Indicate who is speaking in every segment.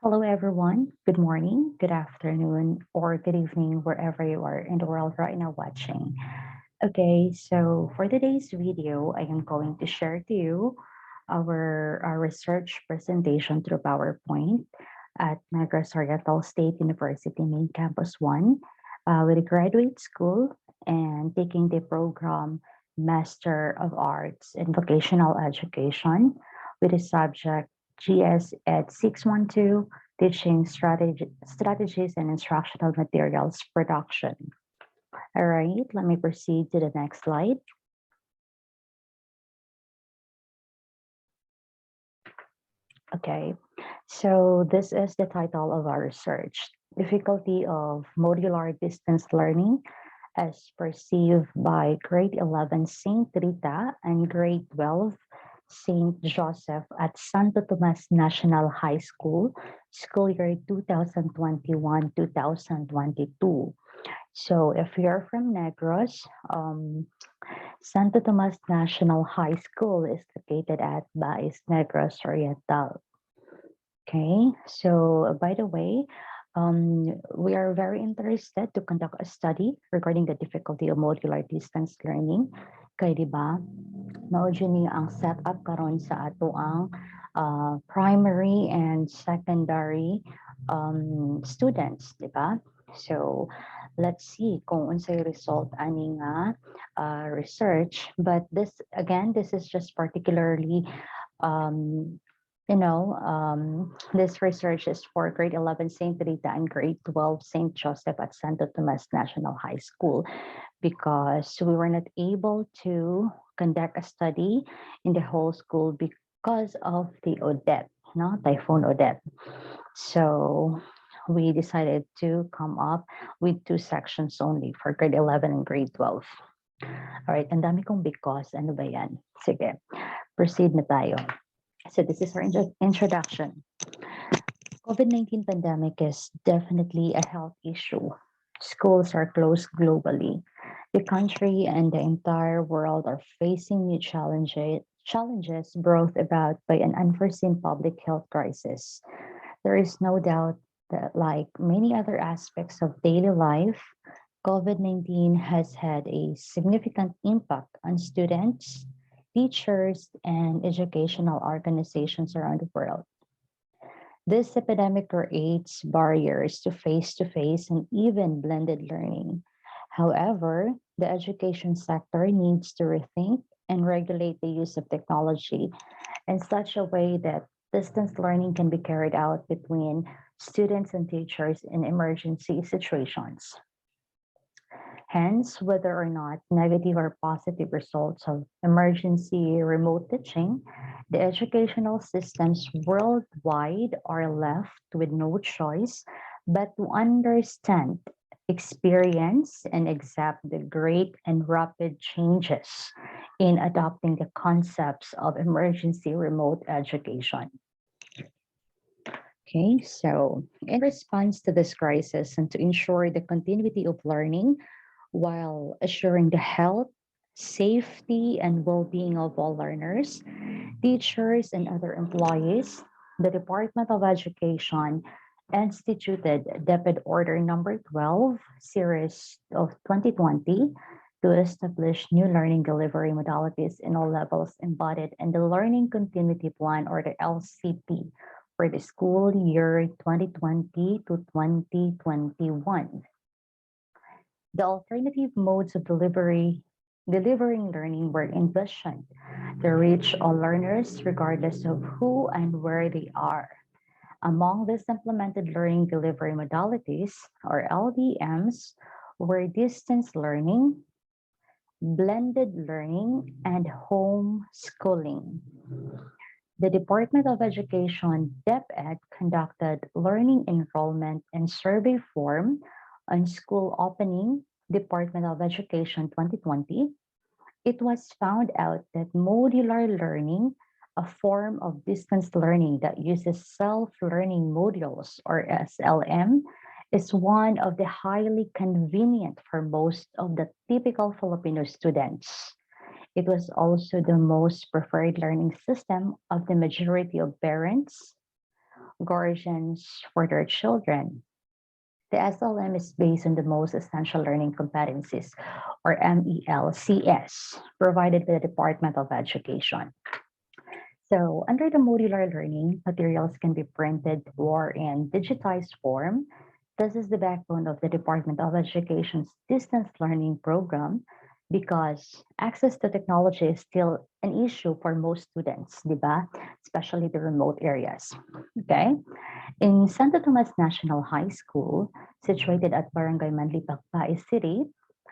Speaker 1: Hello, everyone. Good morning, good afternoon, or good evening, wherever you are in the world right now watching. Okay, so for today's video, I am going to share to you our research presentation through PowerPoint at Negros Oriental State University Main Campus 1 with a graduate school and taking the program Master of Arts in Vocational Education with the subject GS Ed 612 Teaching Strategies and Instructional Materials Production. All right, let me proceed to the next slide. Okay, so this is the title of our research, Difficulty of Modular Distance Learning as Perceived by Grade 11 St. Rita and Grade 12 St. Joseph at Santo Tomas National High School, school year 2021-2022. So if you're from Negros, Santo Tomas National High School is located at Bais Negros Oriental. Okay, so by the way, we are very interested to conduct a study regarding the difficulty of modular distance learning. Kaya di ba, mao ni ang setup karon sa ato ang primary and secondary students, di ba? So let's see kung unsay result ani nga research. But this is just particularly um, this research is for grade 11 St. Rita and grade 12 St. Joseph at Santo Tomas National High School because we were not able to conduct a study in the whole school because of the Odette, Typhoon Odette. So we decided to come up with two sections only for grade 11 and grade 12. All right, ang dami kong because, ano ba yan? Sige, proceed na tayo. So this is our introduction. COVID-19 pandemic is definitely a health issue. Schools are closed globally. The country and the entire world are facing new challenges brought about by an unforeseen public health crisis. There is no doubt that, like many other aspects of daily life, COVID-19 has had a significant impact on students, teachers, and educational organizations around the world. This epidemic creates barriers to face-to-face and even blended learning. However, the education sector needs to rethink and regulate the use of technology in such a way that distance learning can be carried out between students and teachers in emergency situations. Hence, whether or not negative or positive results of emergency remote teaching, the educational systems worldwide are left with no choice but to understand, experience, and accept the great and rapid changes in adopting the concepts of emergency remote education. Okay, so in response to this crisis and to ensure the continuity of learning, while assuring the health, safety, and well-being of all learners, teachers, and other employees, the Department of Education instituted Deped Order Number 12, Series of 2020, to establish new learning delivery modalities in all levels embodied in the Learning Continuity Plan, or the LCP, for the school year 2020 to 2021. The alternative modes of delivering learning were envisioned to reach all learners regardless of who and where they are. Among these implemented learning delivery modalities, or LDMs, were distance learning, blended learning, and homeschooling. The Department of Education, DepEd, conducted learning enrollment and survey form on school opening, Department of Education 2020. It was found out that modular learning, a form of distance learning that uses self-learning modules, or SLM, is one of the highly convenient for most of the typical Filipino students. It was also the most preferred learning system of the majority of parents, guardians for their children. The SLM is based on the most essential learning competencies, or MELCS, provided by the Department of Education. So, under the modular learning, materials can be printed or in digitized form. This is the backbone of the Department of Education's distance learning program because access to technology is still an issue for most students, di ba? Especially the remote areas. Okay? In Santo Tomas National High School, situated at Barangay Manlipak, City,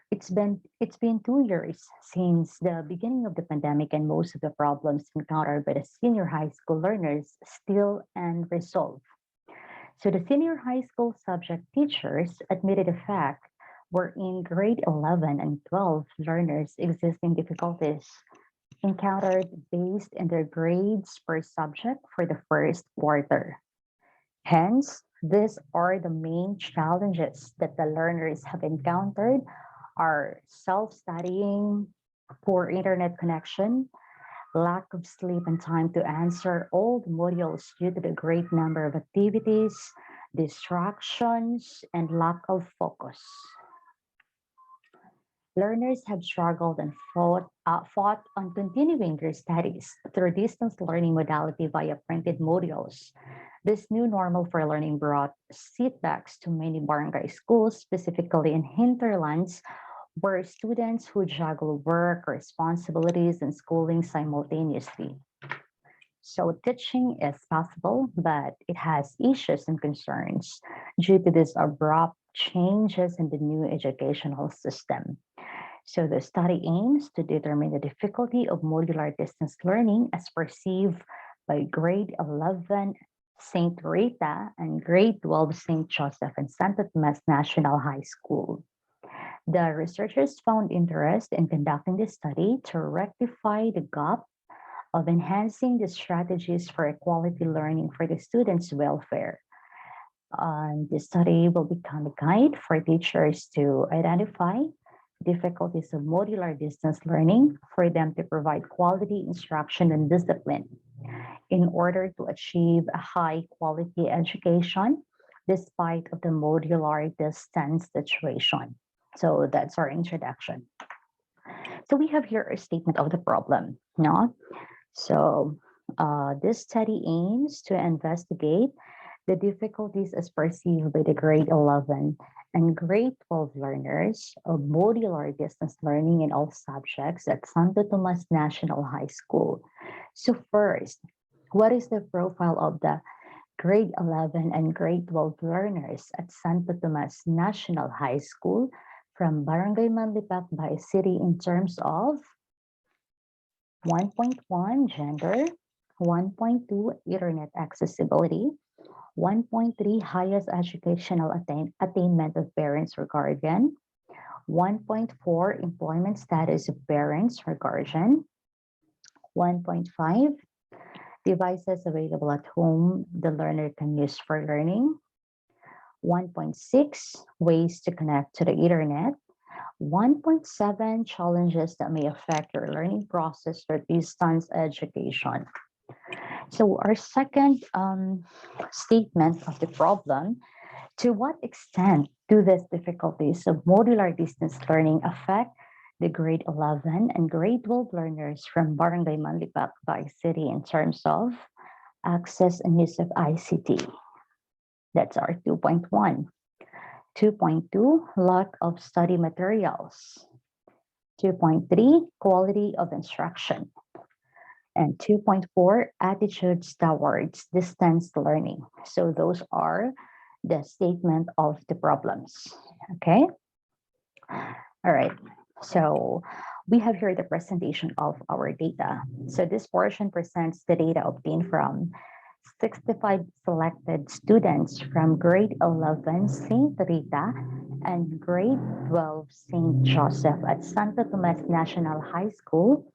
Speaker 1: it's been 2 years since the beginning of the pandemic, and most of the problems encountered by the senior high school learners still unresolved. So the senior high school subject teachers admitted the fact wherein grade 11 and 12 learners existing difficulties encountered based on their grades per subject for the first quarter. Hence, these are the main challenges that the learners have encountered are self-studying, poor internet connection, lack of sleep and time to answer all the modules due to the great number of activities, distractions, and lack of focus. Learners have struggled and fought on continuing their studies through distance learning modality via printed modules. This new normal for learning brought setbacks to many barangay schools, specifically in hinterlands, where students who juggle work, responsibilities, and schooling simultaneously. So teaching is possible, but it has issues and concerns due to these abrupt changes in the new educational system. So the study aims to determine the difficulty of modular distance learning as perceived by grade 11 St. Rita and grade 12 St. Joseph and Santo Tomas National High School. The researchers found interest in conducting this study to rectify the gap of enhancing the strategies for equality learning for the students' welfare. The study will become a guide for teachers to identify difficulties of modular distance learning for them to provide quality instruction and discipline in order to achieve a high quality education despite of the modular distance situation. So that's our introduction. So we have here a statement of the problem. No? So this study aims to investigate the difficulties as perceived by the grade 11 and grade 12 learners of modular distance learning in all subjects at Santo Tomas National High School. So first, what is the profile of the grade 11 and grade 12 learners at Santo Tomas National High School from Barangay Manlipak by City in terms of 1.1 gender, 1.2 internet accessibility, 1.3 highest educational attainment of parents or guardian, 1.4 employment status of parents or guardian, 1.5 devices available at home the learner can use for learning, 1.6 ways to connect to the internet, 1.7 challenges that may affect your learning process for distance education. So our second statement of the problem, to what extent do these difficulties of modular distance learning affect the grade 11 and grade 12 learners from Barangay Manlipak by City in terms of access and use of ICT? That's our 2.1. 2.2, lack of study materials. 2.3, quality of instruction. And 2.4, attitudes towards distance learning. So those are the statement of the problems. Okay. All right. So we have here the presentation of our data. So this portion presents the data obtained from 65 selected students from grade 11 St. Rita and grade 12 St. Joseph at Santo Tomas National High School.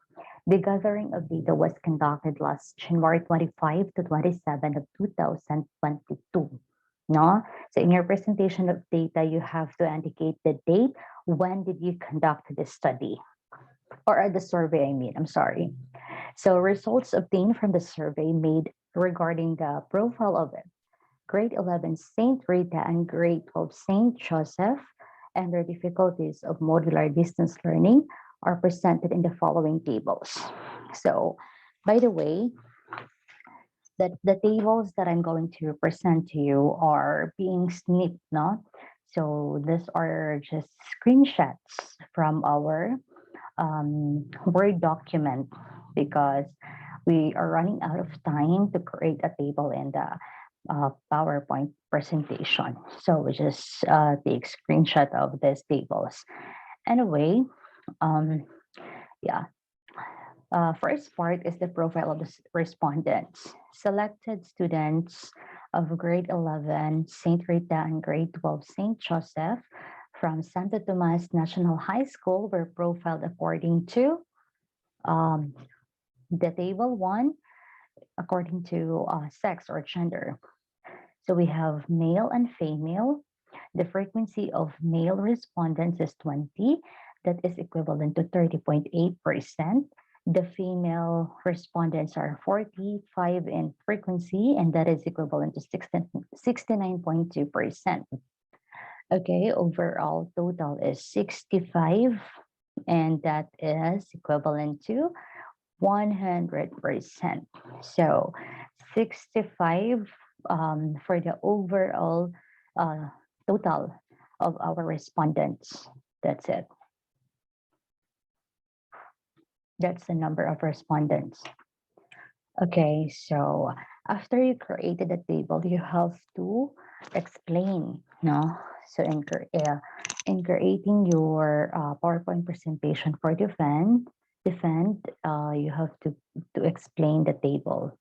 Speaker 1: The gathering of data was conducted last January 25 to 27 of 2022. No? So in your presentation of data, you have to indicate the date. When did you conduct the study? Or the survey, I mean, I'm sorry. So results obtained from the survey made regarding the profile of grade 11 St. Rita and grade 12 St. Joseph and their difficulties of modular distance learning are presented in the following tables. So, by the way, the tables that I'm going to present to you are being snipped, no? So these are just screenshots from our Word document because we are running out of time to create a table in the PowerPoint presentation. So we just take screenshot of these tables. Anyway, um, yeah, first part is the profile of the respondents. Selected students of grade 11 St. Rita and grade 12 St. Joseph from Santo Tomas National High School were profiled according to um, the table 1, according to sex or gender. So we have male and female. The frequency of male respondents is 20. That is equivalent to 30.8%. The female respondents are 45 in frequency, and that is equivalent to 69.2%. Okay, overall total is 65, and that is equivalent to 100%. So 65 for the overall total of our respondents. That's it. That's the number of respondents. Okay, so after you created the table, you have to explain, no? So in creating your PowerPoint presentation for defend, you have to explain the table.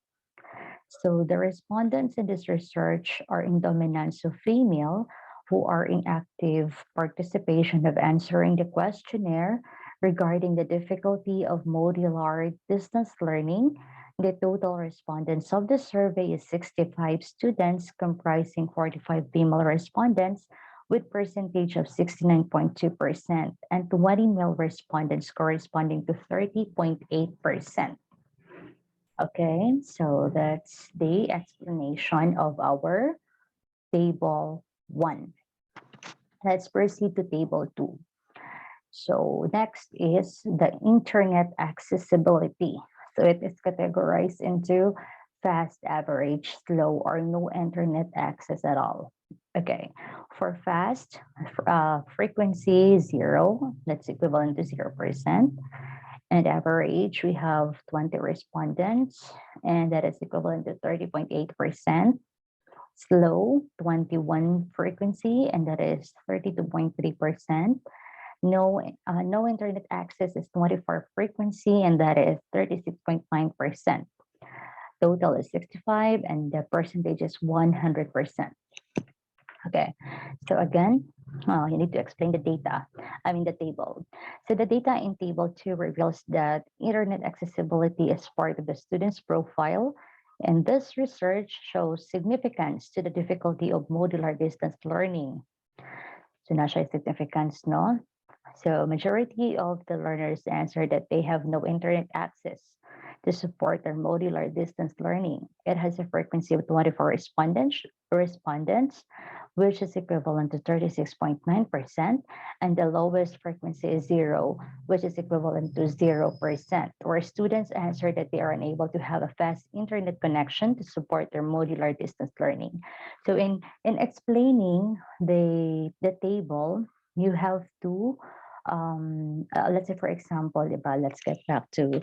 Speaker 1: So the respondents in this research are in dominance of female who are in active participation of answering the questionnaire regarding the difficulty of modular distance learning. The total respondents of the survey is 65 students comprising 45 female respondents with percentage of 69.2% and 20 male respondents corresponding to 30.8%. Okay, so that's the explanation of our table 1. Let's proceed to table 2. So next is the internet accessibility. So it is categorized into fast, average, slow, or no internet access at all. Okay, for fast, frequency 0, that's equivalent to 0%. And average, we have 20 respondents, and that is equivalent to 30.8%. Slow, 21 frequency, and that is 32.3%. No internet access is 24 frequency, and that is 36.9%. Total is 65, and the percentage is 100%. Okay, so again, you need to explain the data, the table. So the data in table 2 reveals that internet accessibility is part of the student's profile, and this research shows significance to the difficulty of modular distance learning. So na siya significance, no? So majority of the learners answer that they have no internet access to support their modular distance learning. It has a frequency of 24 respondents, which is equivalent to 36.9%, and the lowest frequency is 0, which is equivalent to 0%, where students answer that they are unable to have a fast internet connection to support their modular distance learning. So in explaining the table, you have to, let's say for example, let's get back to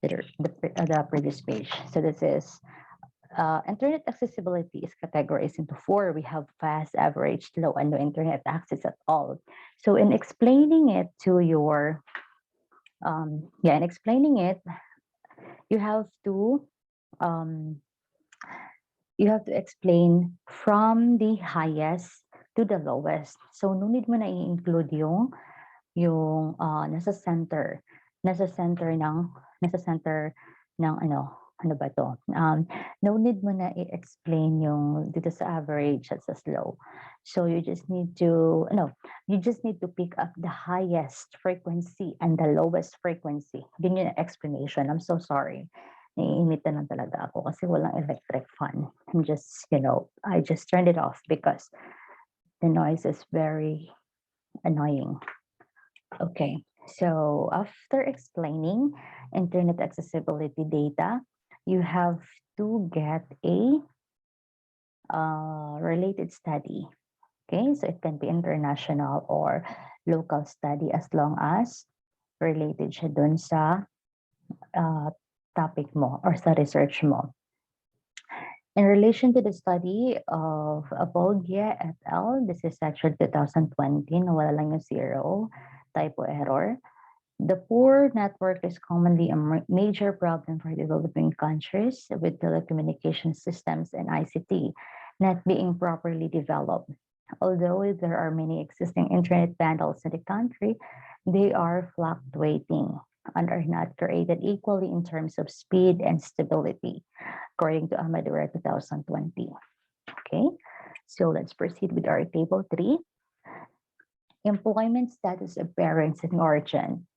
Speaker 1: the previous page. So this is internet accessibility is categorized into 4. We have fast, average, slow, and no internet access at all. So in explaining it to your, in explaining it, you have to explain from the highest to the lowest. So no need mo na i-include yung nasa center ng ano ba to? No need mo na i-explain yung dito sa average at sa slow. So you just need to pick up the highest frequency and the lowest frequency. Yun yung explanation. I'm so sorry. naiinita lang talaga ako kasi walang electric fan. I just turned it off because the noise is very annoying. Okay, so after explaining internet accessibility data, you have to get a related study. Okay, so it can be international or local study as long as related siya dun sa topic mo or sa research mo. In relation to the study of Apoggia et al., this is actually 2020, nawala lang yung zero, typo error. The poor network is commonly a major problem for developing countries with telecommunication systems and ICT not being properly developed. Although there are many existing internet bundles in the country, they are fluctuating and are not created equally in terms of speed and stability, according to Amadora 2020. Okay, so let's proceed with our table 3. Employment status of parents in origin.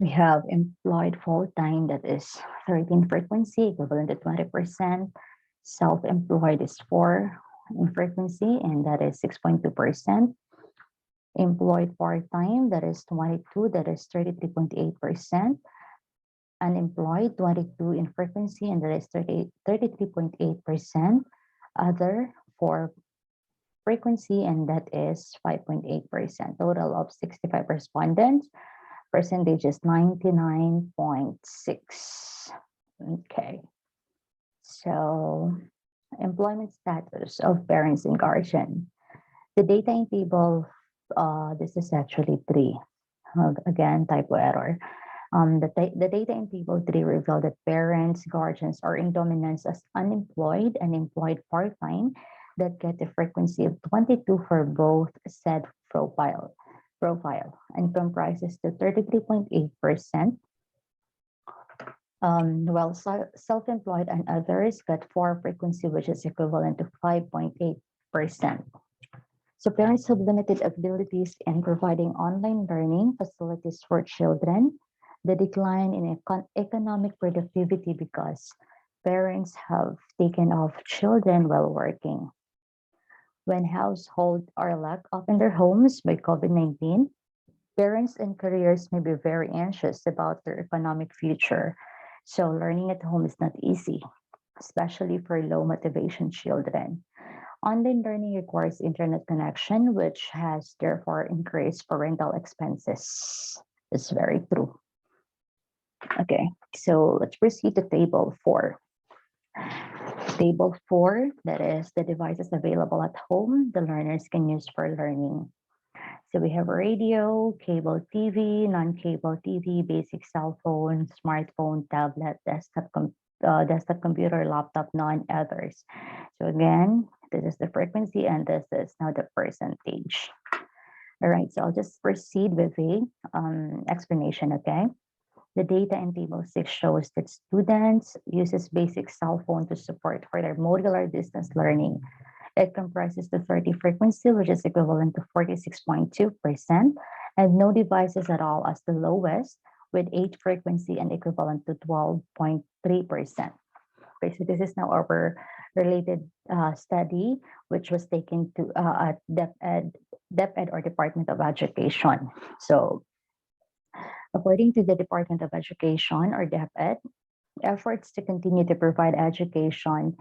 Speaker 1: We have employed full-time, that is 13 frequency, equivalent to 20%. Self-employed is 4 in frequency, and that is 6.2%. Employed part-time, that is 22, that is 33.8%. Unemployed, 22 in frequency, and that is 33.8%. Other, 4 frequency, and that is 5.8%. Total of 65 respondents. Percentage is 99.6. Okay. So, employment status of parents in guardian. The data in table, this is actually 3. Again, typo error. The data in table 3 reveal that parents, guardians are in dominance as unemployed and employed part-time that get a frequency of 22 for both said profile and comprises the 33.8%, while self-employed and others got 4 frequency, which is equivalent to 5.8%. So parents have limited abilities in providing online learning facilities for children. The decline in economic productivity because parents have taken off children while working. When households are locked up in their homes by COVID-19, parents and careers may be very anxious about their economic future. So learning at home is not easy, especially for low motivation children. Online learning requires internet connection, which has therefore increased parental expenses. It's very true. Okay, so let's proceed to table 4. Table 4, that is the devices available at home the learners can use for learning. So we have radio, cable TV, non-cable TV, basic cell phone, smartphone, tablet, desktop computer, laptop, none others. So again, this is the frequency and this is now the percentage. All right, so I'll just proceed with the explanation, okay? The data in table 6 shows that students uses basic cell phone to support for their modular distance learning. It comprises the 30 frequency, which is equivalent to 46.2%, and no devices at all as the lowest, with 8 frequency and equivalent to 12.3%. Okay, so this is now our related study, which was taken to at DepEd or Department of Education. So according to the Department of Education or DepEd, efforts to continue to provide education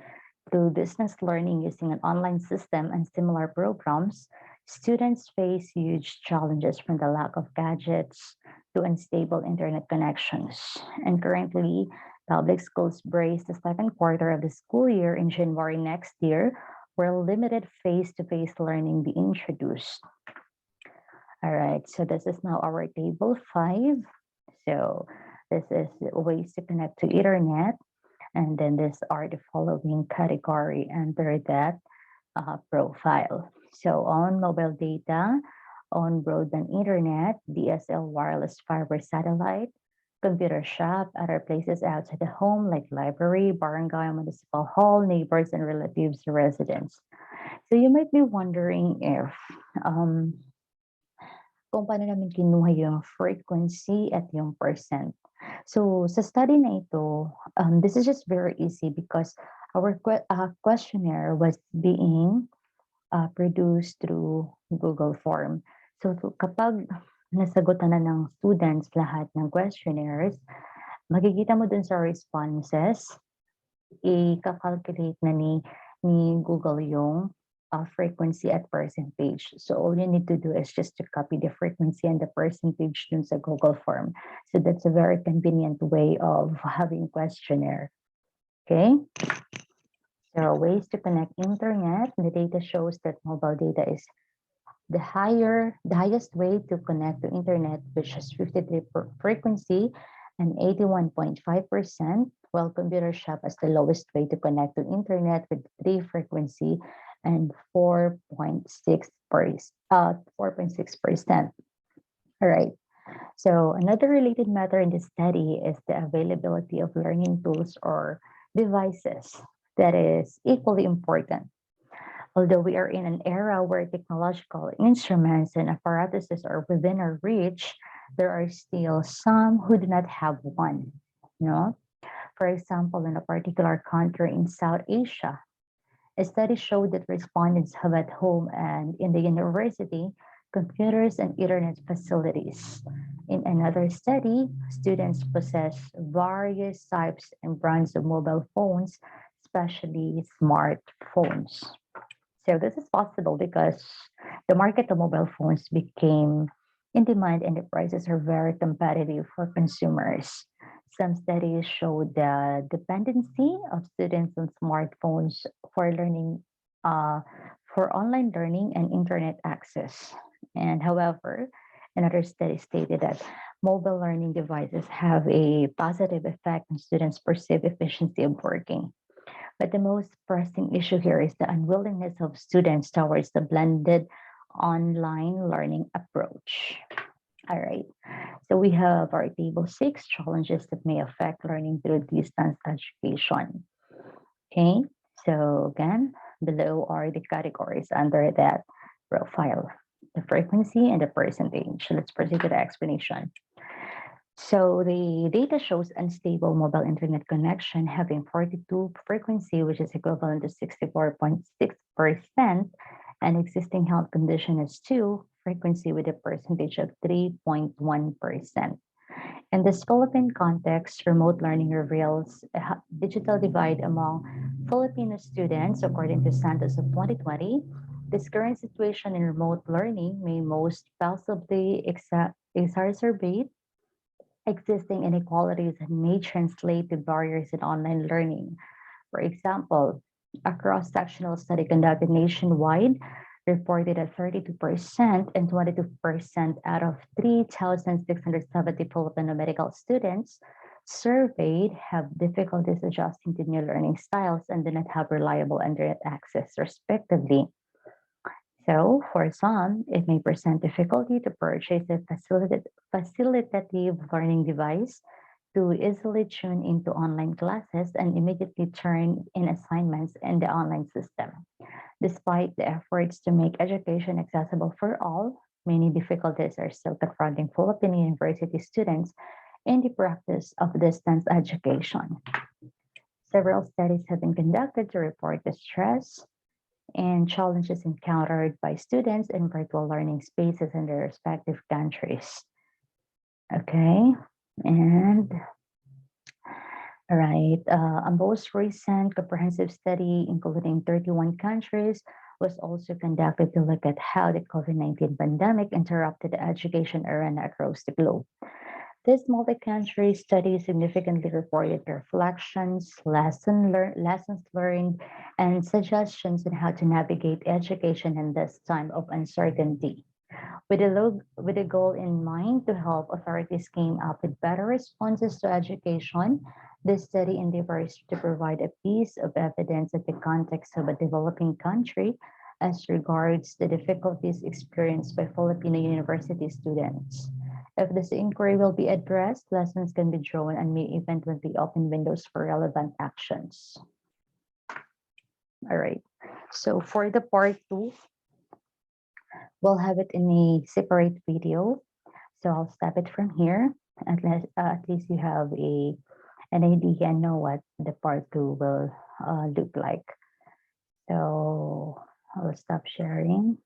Speaker 1: through distance learning using an online system and similar programs, students face huge challenges from the lack of gadgets to unstable internet connections. And currently, public schools brace the second quarter of the school year in January next year, where limited face-to-face learning be introduced. All right, so this is now our table 5. So this is ways to connect to internet. And then these are the following category under that profile. So on mobile data, on broadband internet, DSL wireless fiber satellite, computer shop, other places outside the home like library, barangay, municipal hall, neighbors, and relatives, residents. So you might be wondering if kung paano namin kinuha yung frequency at yung percent. So sa study na ito, this is just very easy because our questionnaire was being produced through Google Form. So kapag nasagutan na ng students lahat ng questionnaires, makikita mo dun sa responses, i-calculate na ni Google yung frequency at percentage. So all you need to do is just to copy the frequency and the percentage dun sa Google form. So that's a very convenient way of having questionnaire. Okay. There are ways to connect internet. The data shows that mobile data is the highest way to connect to internet, which has 53 frequency and 81.5%, while computer shop has the lowest way to connect to internet with 3 frequency and 4.6%. All right. So another related matter in this study is the availability of learning tools or devices that is equally important. Although we are in an era where technological instruments and apparatuses are within our reach, there are still some who do not have one. You know? For example, in a particular country in South Asia, a study showed that respondents have at home and in the university computers and internet facilities. In another study, students possess various types and brands of mobile phones, especially smartphones. So this is possible because the market of mobile phones became in demand and the prices are very competitive for consumers. Some studies show the dependency of students on smartphones for learning, uh, for online learning and internet access. And however, another study stated that mobile learning devices have a positive effect on students' perceived efficiency of working. But the most pressing issue here is the unwillingness of students towards the blended online learning approach. All right. So we have our table 6 challenges that may affect learning through distance education. Okay. So again, below are the categories under that profile, the frequency and the percentage. Let's proceed to the explanation. So the data shows unstable mobile internet connection having 42 frequency, which is equivalent to 64.6%, and existing health condition is 2 frequency with a percentage of 3.1%. In this Philippine context, remote learning reveals a digital divide among Filipino students, according to Santos of 2020. This current situation in remote learning may most possibly exacerbate existing inequalities and may translate to barriers in online learning. For example, a cross-sectional study conducted nationwide reported that 32% and 22% out of 3,670 Filipino medical students surveyed have difficulties adjusting to new learning styles and do not have reliable internet access, respectively. So, for some, it may present difficulty to purchase a facilitative learning device to easily tune into online classes and immediately turn in assignments in the online system. Despite the efforts to make education accessible for all, many difficulties are still confronting Filipino university students in the practice of distance education. Several studies have been conducted to report the stress and challenges encountered by students in virtual learning spaces in their respective countries. Okay, and all right, a most recent comprehensive study, including 31 countries, was also conducted to look at how the COVID-19 pandemic interrupted the education arena across the globe. This multi-country study significantly reported reflections, lessons learned, and suggestions on how to navigate education in this time of uncertainty. With a goal in mind to help authorities came up with better responses to education, this study endeavors to provide a piece of evidence in the context of a developing country as regards the difficulties experienced by Filipino university students. If this inquiry will be addressed, lessons can be drawn and may eventually open windows for relevant actions. All right. So for the part 2, we'll have it in a separate video. So I'll stop it from here. At least you have an idea and know what the part two will look like. So I'll stop sharing.